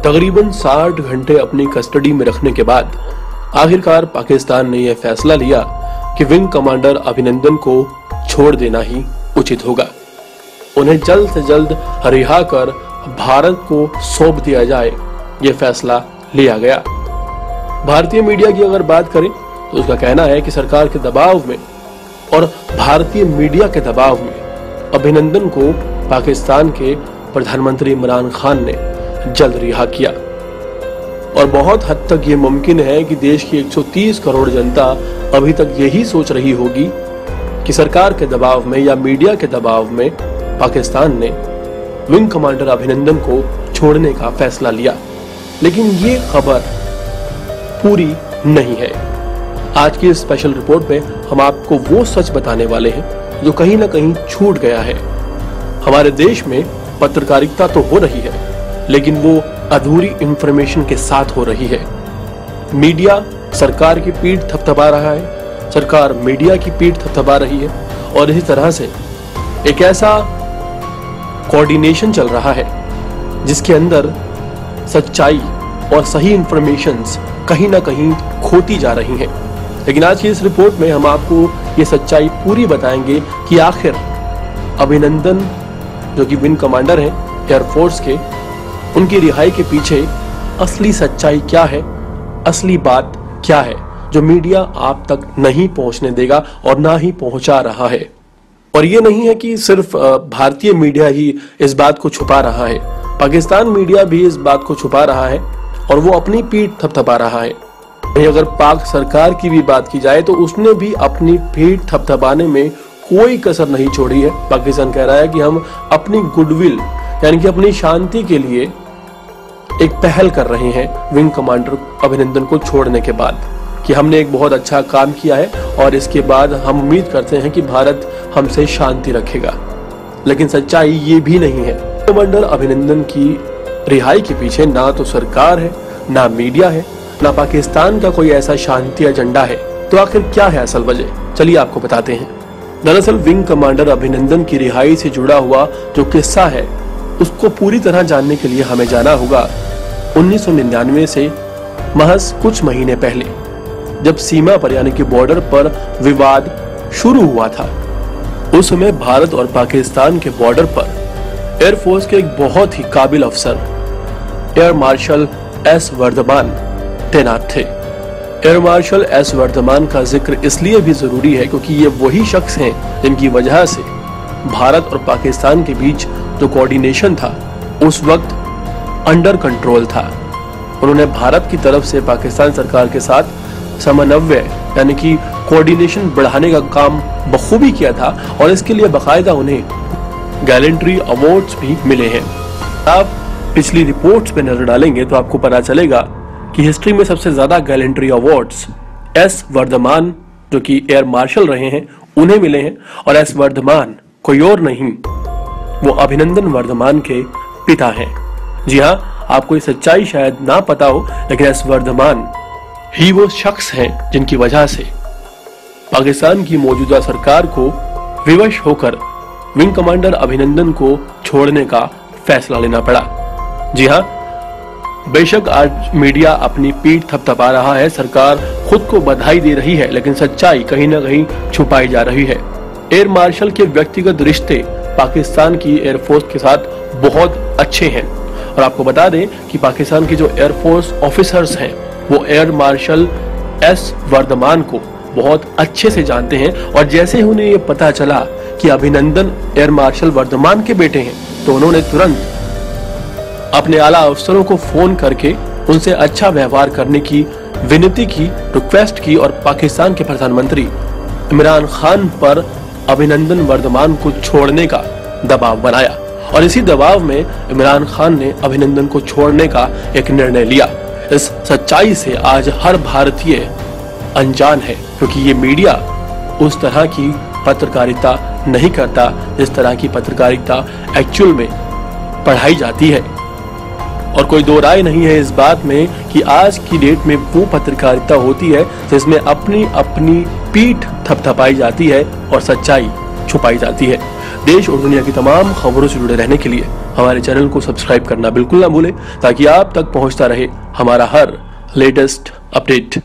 तकरीबन 60 घंटे अपनी कस्टडी में रखने के बाद आखिरकार पाकिस्तान ने यह फैसला लिया कि विंग कमांडर अभिनंदन को छोड़ देना ही उचित होगा। उन्हें जल्द से जल्द रिहा कर भारत को सौंप दिया जाए, यह फैसला लिया गया। भारतीय मीडिया की अगर बात करें तो उसका कहना है कि सरकार के दबाव में और भारतीय मीडिया के दबाव में अभिनंदन को पाकिस्तान के प्रधानमंत्री इमरान खान ने जल्द रिहा किया और बहुत हद तक ये मुमकिन है कि देश की 130 करोड़ जनता अभी तक यही सोच रही होगी कि सरकार के दबाव में या मीडिया के दबाव में पाकिस्तान ने विंग कमांडर अभिनंदन को छोड़ने का फैसला लिया। लेकिन ये खबर पूरी नहीं है। आज की इस स्पेशल रिपोर्ट में हम आपको वो सच बताने वाले हैं जो कहीं ना कहीं छूट गया है। हमारे देश में पत्रकारिता तो हो रही है, लेकिन वो अधूरी इंफॉर्मेशन के साथ हो रही है। मीडिया सरकार की पीठ थपथपा रहा है, सरकार मीडिया की पीठ थपथपा रही है और इसी तरह से एक ऐसा कोऑर्डिनेशन चल रहा है जिसके अंदर सच्चाई और सही इंफॉर्मेशंस कहीं ना कहीं खोती जा रही हैं। लेकिन आज की इस रिपोर्ट में हम आपको ये सच्चाई पूरी बताएंगे कि आखिर अभिनंदन जो कि विंग कमांडर हैं एयरफोर्स के, उनकी रिहाई के पीछे असली सच्चाई क्या है, असली बात क्या है जो मीडिया आप तक नहीं पहुंचने देगा और ना ही पहुंचा रहा है। और ये नहीं है कि सिर्फ भारतीय मीडिया ही इस बात को छुपा रहा है, पाकिस्तान मीडिया भी इस बात को छुपा रहा है और वो अपनी पीठ थपथपा रहा है। अगर पाक सरकार की भी बात की जाए तो उसने भी अपनी पीठ थपथपाने में कोई कसर नहीं छोड़ी है। पाकिस्तान कह रहा है कि हम अपनी गुडविल यानी कि अपनी शांति के लिए एक पहल कर रहे हैं विंग कमांडर अभिनंदन को छोड़ने के बाद, कि हमने एक बहुत अच्छा काम किया है और इसके बाद हम उम्मीद करते हैं कि भारत हमसे शांति रखेगा। लेकिन सच्चाई ये भी नहीं है। कमांडर अभिनंदन की रिहाई के पीछे ना तो सरकार है, ना मीडिया है, ना पाकिस्तान का कोई ऐसा शांति एजेंडा है। तो आखिर क्या है असल वजह, चलिए आपको बताते हैं। दरअसल विंग कमांडर अभिनंदन की रिहाई से जुड़ा हुआ जो किस्सा है उसको पूरी तरह जानने के लिए हमें जाना होगा 1999 से महज कुछ महीने पहले, जब सीमा पर यानी कि बॉर्डर पर विवाद शुरू हुआ था। उस समय भारत और पाकिस्तान के बॉर्डर पर एयरफोर्स के एक बहुत ही काबिल अफसर एयर मार्शल एस वर्धमान तैनात थे। एयर मार्शल एस वर्धमान का जिक्र इसलिए भी जरूरी है क्योंकि ये वही शख्स हैं जिनकी वजह से भारत और पाकिस्तान के बीच जो कोऑर्डिनेशन था उस वक्त अंडर कंट्रोल था। उन्होंने भारत की तरफ से पाकिस्तान सरकार के साथ समन्वय यानी कि कोऑर्डिनेशन बढ़ाने का काम बखूबी किया था और इसके लिए बाकायदा उन्हें गैलेंट्री अवार्ड्स भी मिले हैं। आप पिछली रिपोर्ट्स पे नजर डालेंगे तो आपको पता चलेगा कि हिस्ट्री में सबसे ज्यादा गैलेंट्री अवार्ड्स एस वर्धमान जो कि एयर मार्शल रहे हैं उन्हें मिले हैं और एस वर्धमान कोई और नहीं, वो अभिनंदन वर्धमान के पिता हैं। जी हाँ, आपको ये सच्चाई शायद ना पता हो, लेकिन एस वर्धमान ही वो शख्स हैं जिनकी वजह से पाकिस्तान की मौजूदा सरकार को विवश होकर विंग कमांडर अभिनंदन को छोड़ने का फैसला लेना पड़ा। जी हाँ, बेशक आज मीडिया अपनी पीठ थपथपा रहा है, सरकार खुद को बधाई दे रही है, लेकिन सच्चाई कहीं ना कहीं छुपाई जा रही है। एयर मार्शल के व्यक्तिगत रिश्ते पाकिस्तान की एयरफोर्स के साथ बहुत अच्छे हैं और आपको बता दें कि पाकिस्तान के जो एयरफोर्स ऑफिसर्स हैं वो एयर मार्शल एस वर्धमान को बहुत अच्छे से जानते हैं और जैसे ही उन्हें ये पता चला कि अभिनंदन एयर मार्शल वर्धमान के बेटे हैं तो उन्होंने तुरंत अपने आला अफसरों को फोन करके उनसे अच्छा व्यवहार करने की विनती की, रिक्वेस्ट की और पाकिस्तान के प्रधानमंत्री इमरान खान पर अभिनंदन वर्धमान को छोड़ने का दबाव बनाया और इसी दबाव में इमरान खान ने अभिनंदन को छोड़ने का एक निर्णय लिया। इस सच्चाई से आज हर भारतीय अनजान है क्योंकि ये मीडिया उस तरह की पत्रकारिता नहीं करता जिस तरह की पत्रकारिता एक्चुअल में पढ़ाई जाती है। और कोई दो राय नहीं है इस बात में कि आज की डेट में वो पत्रकारिता होती है जिसमें अपनी अपनी पीठ थपथपाई जाती है और सच्चाई छुपाई जाती है। देश और दुनिया की तमाम खबरों से जुड़े रहने के लिए हमारे चैनल को सब्सक्राइब करना बिल्कुल ना भूलें, ताकि आप तक पहुंचता रहे हमारा हर लेटेस्ट अपडेट।